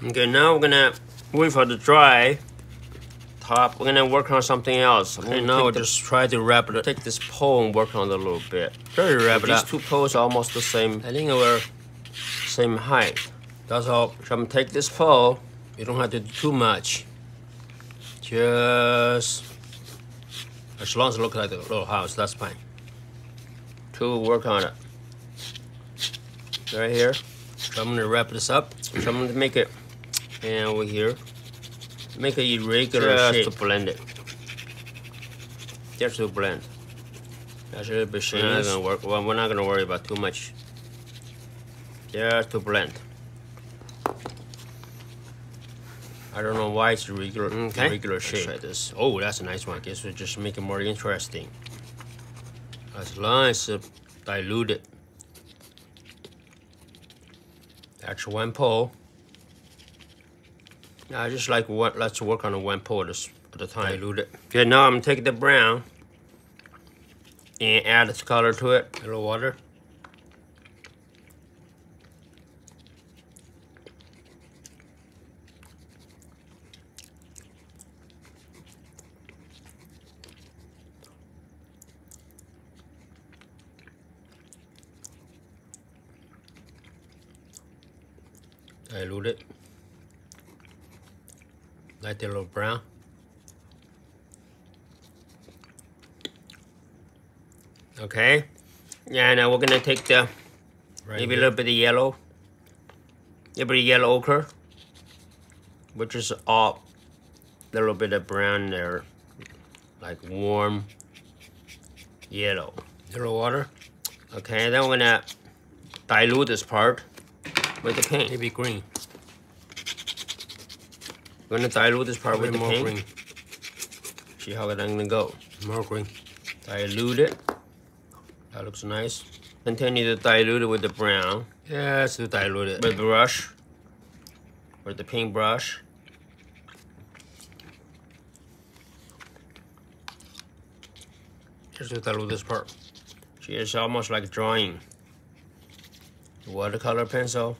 Okay, now we're gonna wait for the dry top. We're gonna work on something else. Okay, now we'll just try to wrap it. Take this pole and work on it a little bit. Try to wrap it up. These two poles are almost the same. I think we're same height. That's all. So I'm gonna take this pole. You don't have to do too much. Just as long as it looks like a little house, that's fine. To work on it. Right here. So I'm gonna wrap this up. So I'm gonna make it, and over here, make a irregular shape to blend it. Just to blend. That's a little bit shady. Not gonna work. Well, we're not gonna worry about too much. Just to blend. I don't know why it's irregular, irregular shape. Let's try this. Oh, that's a nice one. I guess we'll just make it more interesting. As long as it's diluted. That's one pole. I just like what. Let's work on the one pole at a time. Dilute it. Okay, now I'm gonna take the brown and add its color to it. A little water. Dilute it. Like the little brown. Okay. Yeah, now we're gonna take the maybe a little bit of yellow. A little bit of yellow ochre. Which is all a little bit of brown there. Like warm yellow. A little water. Okay, then we're gonna dilute this part with the paint. Maybe green. We're gonna dilute this part with the paint. Green. See how it's gonna go. More green. Dilute it. That looks nice. Continue to dilute it with the brown. Yes, to dilute it with the brush. With the paint brush. Just to dilute this part. See, it's almost like drawing. Watercolor pencil.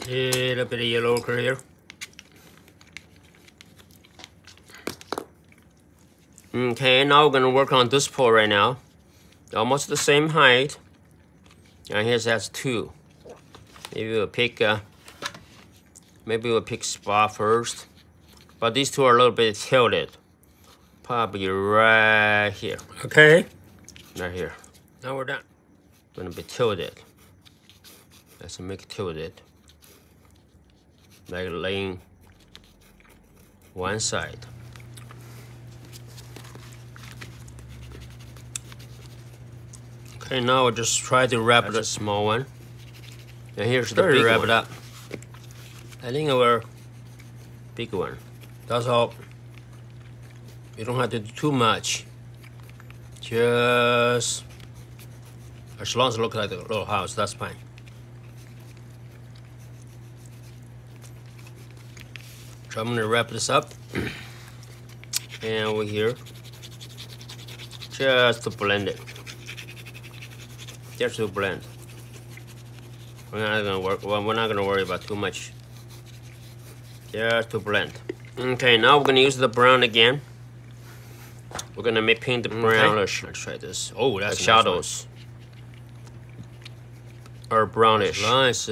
A little bit of yellow ochre here. Okay, now we're gonna work on this pole right now. Almost the same height. And here's that's two. Maybe we'll pick spot first. But these two are a little bit tilted. Probably right here. Okay. Right here. Now we're done. Gonna be tilted. Let's make it tilted. Like laying one side. Okay, now we'll just try to wrap it a small one. And here's the big wrap it up. I think our big one. That's all. You don't have to do too much. Just as long as it looks like a little house, that's fine. So I'm gonna wrap this up. And over here, just to blend it. Just to blend. We're not gonna worry about too much. Just to blend. Okay, now we're gonna use the brown again. We're gonna paint the brownish. Let's try this. Oh, that's the shadows are brownish. Nice,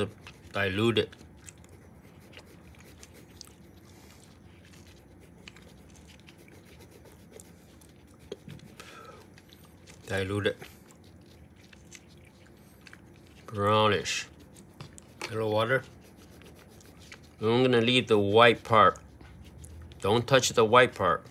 diluted. Diluted. Brownish. A little water. I'm gonna leave the white part. Don't touch the white part.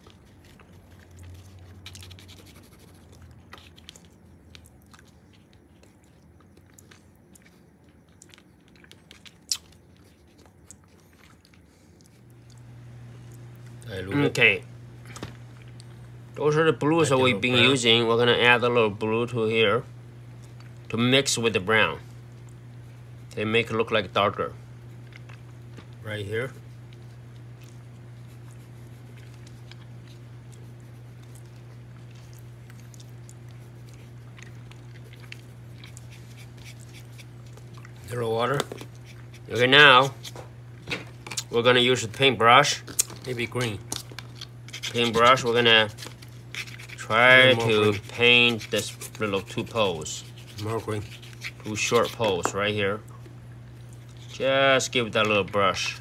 Okay. Those are the blues that we've been using. We're gonna add a little blue to here to mix with the brown. They make it look like darker. Right here. little water. Okay, now we're gonna use the paintbrush. Maybe green. Paintbrush. We're gonna try to green. paint this little two poles. More green. Two short poles right here. Just give it that little brush.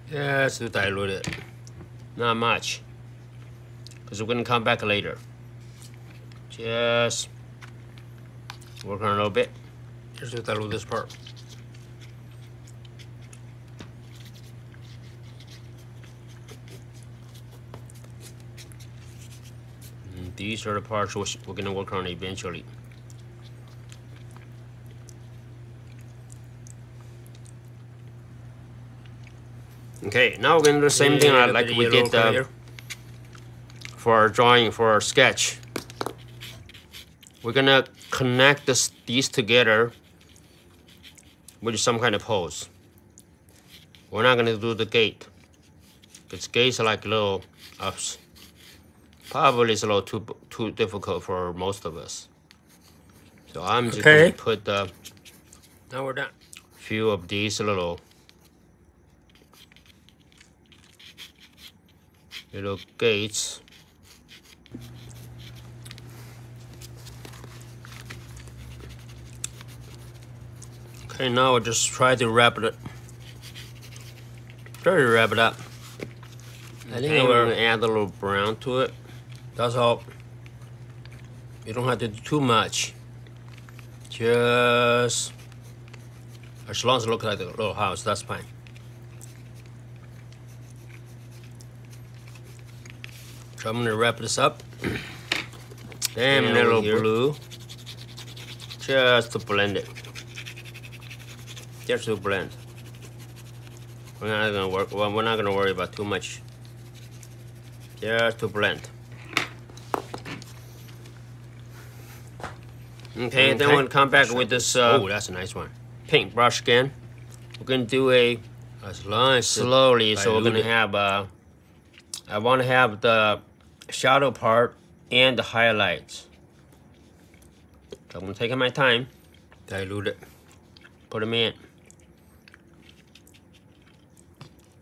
Just to dilute it. Not much, because we're gonna come back later. Just work on it a little bit. Just to dilute this part. And these are the parts we're gonna work on eventually. Okay, now we're gonna do the same thing like we did for our drawing, for our sketch. We're gonna connect these together with some kind of pose. We're not gonna do the gate, because gates are like little ups. Probably it's a little too difficult for most of us. So I'm just gonna put now we're done. Few of these little gates. Okay, now we'll just try to wrap it. Try to wrap it up. I think we're gonna add a little brown to it. That's all. You don't have to do too much. Just as long as it looks like a little house, that's fine. So I'm gonna wrap this up. Then a little blue, just to blend it. Just to blend. We're not gonna worry about too much. Just to blend. Okay, then we'll come back with this. Oh, that's a nice one. Paintbrush again. We're gonna do a slowly. So we're gonna have. I want to have the shadow part and the highlights. So I'm taking my time. Dilute it. Put them in.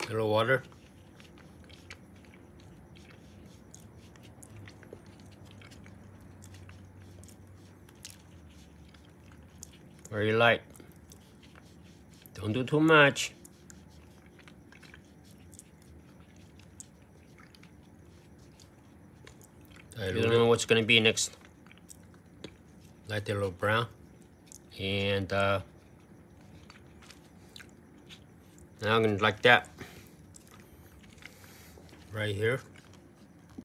A little water. Very light. Don't do too much. You don't know what's gonna be next. Light the little brown. And now I'm gonna like that. Right here.